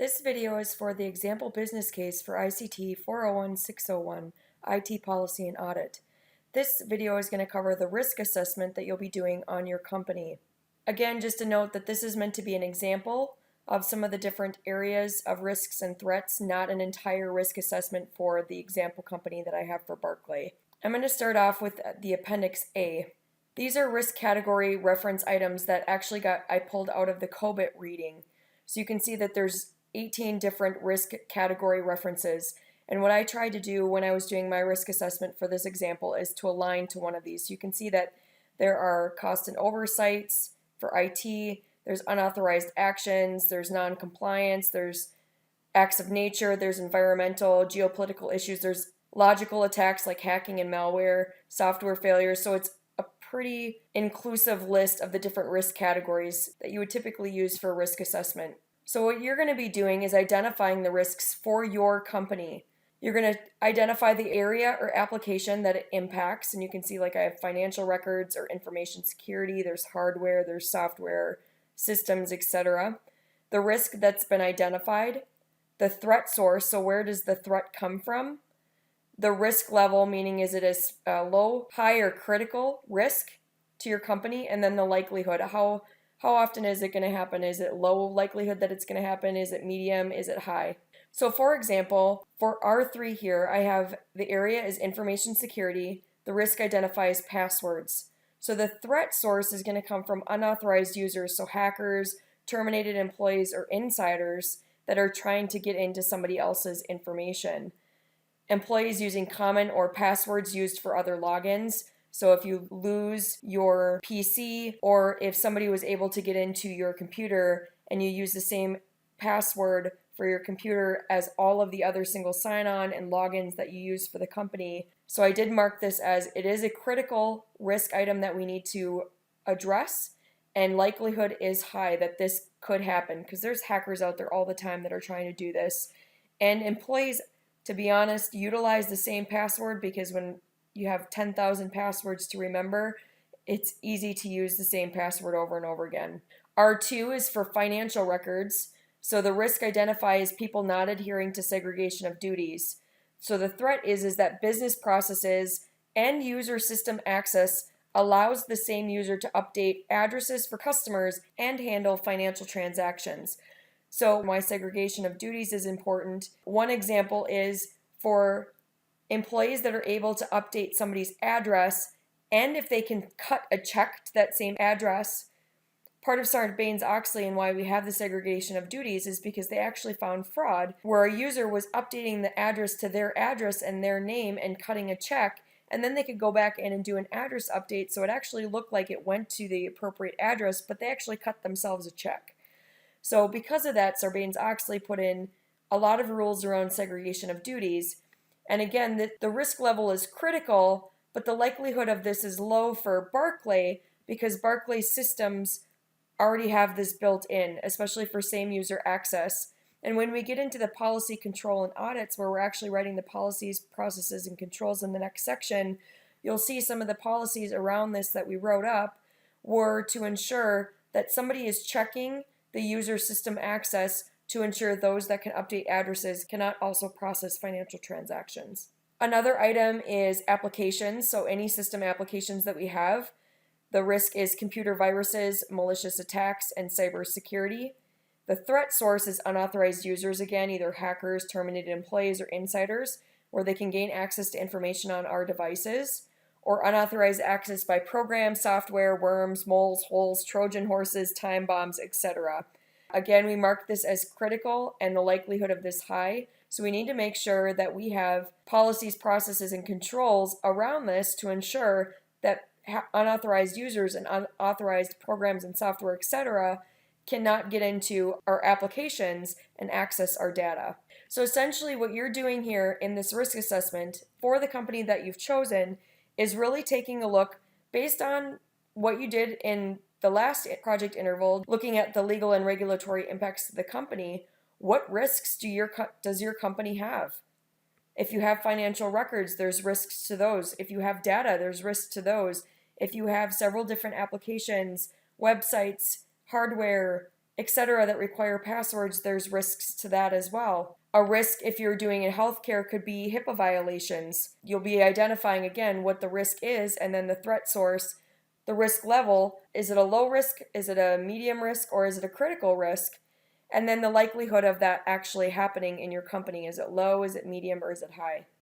This video is for the example business case for ICT 401601, IT Policy and Audit. This video is going to cover the risk assessment that you'll be doing on your company. Again, just a note that this is meant to be an example of some of the different areas of risks and threats, not an entire risk assessment for the example company that I have for Barclay. I'm going to start off with the Appendix A. These are risk category reference items that actually I pulled out of the COBIT reading. So you can see that there's 18 different risk category references. And what I tried to do when I was doing my risk assessment for this example is to align to one of these. So you can see that there are cost and oversights for IT, there's unauthorized actions, there's non-compliance, there's acts of nature, there's environmental, geopolitical issues, there's logical attacks like hacking and malware, software failures. So it's a pretty inclusive list of the different risk categories that you would typically use for risk assessment. So what you're going to be doing is identifying the risks for your company. You're going to identify the area or application that it impacts, and you can see like I have financial records or information security, there's hardware, there's software, systems, etc. The risk that's been identified, the threat source, so where does the threat come from? The risk level, meaning is it a low, high, or critical risk to your company, and then the likelihood. How often is it going to happen? Is it low likelihood that it's going to happen? Is it medium? Is it high? So for example, for R3 here, I have the area is information security. The risk identifies passwords. So the threat source is going to come from unauthorized users, so hackers, terminated employees, or insiders that are trying to get into somebody else's information. Employees using common or passwords used for other logins. So if you lose your PC or if somebody was able to get into your computer and you use the same password for your computer as all of the other single sign-on and logins that you use for the company. So I did mark this as it is a critical risk item that we need to address, and likelihood is high that this could happen because there's hackers out there all the time that are trying to do this. And employees, to be honest, utilize the same password because when you have 10,000 passwords to remember, it's easy to use the same password over and over again. R2 is for financial records. So the risk identifies people not adhering to segregation of duties. So the threat is that business processes and user system access allows the same user to update addresses for customers and handle financial transactions. So why segregation of duties is important. One example is for employees that are able to update somebody's address, and if they can cut a check to that same address. Part of Sarbanes-Oxley and why we have the segregation of duties is because they actually found fraud where a user was updating the address to their address and their name and cutting a check, and then they could go back in and do an address update so it actually looked like it went to the appropriate address, but they actually cut themselves a check. So because of that, Sarbanes-Oxley put in a lot of rules around segregation of duties. And again, the risk level is critical, but the likelihood of this is low for Barclay because Barclay's systems already have this built in, especially for same user access. And when we get into the policy control and audits, where we're actually writing the policies, processes, and controls in the next section, you'll see some of the policies around this that we wrote up were to ensure that somebody is checking the user system access to ensure those that can update addresses cannot also process financial transactions. Another item is applications, so any system applications that we have. The risk is computer viruses, malicious attacks, and cybersecurity. The threat source is unauthorized users, again, either hackers, terminated employees, or insiders, where they can gain access to information on our devices, or unauthorized access by programs, software, worms, moles, holes, Trojan horses, time bombs, etc. Again, we mark this as critical and the likelihood of this high, so we need to make sure that we have policies, processes, and controls around this to ensure that unauthorized users and unauthorized programs and software, etc., cannot get into our applications and access our data. So essentially what you're doing here in this risk assessment for the company that you've chosen is really taking a look based on what you did in the last project interval, looking at the legal and regulatory impacts to the company. What risks does your company have? If you have financial records, there's risks to those. If you have data, there's risks to those. If you have several different applications, websites, hardware, etc., that require passwords, there's risks to that as well. A risk if you're doing in healthcare could be HIPAA violations. You'll be identifying again what the risk is and then the threat source, the risk level. Is it a low risk? Is it a medium risk? Or is it a critical risk? And then the likelihood of that actually happening in your company. Is it low? Is it medium? Or is it high?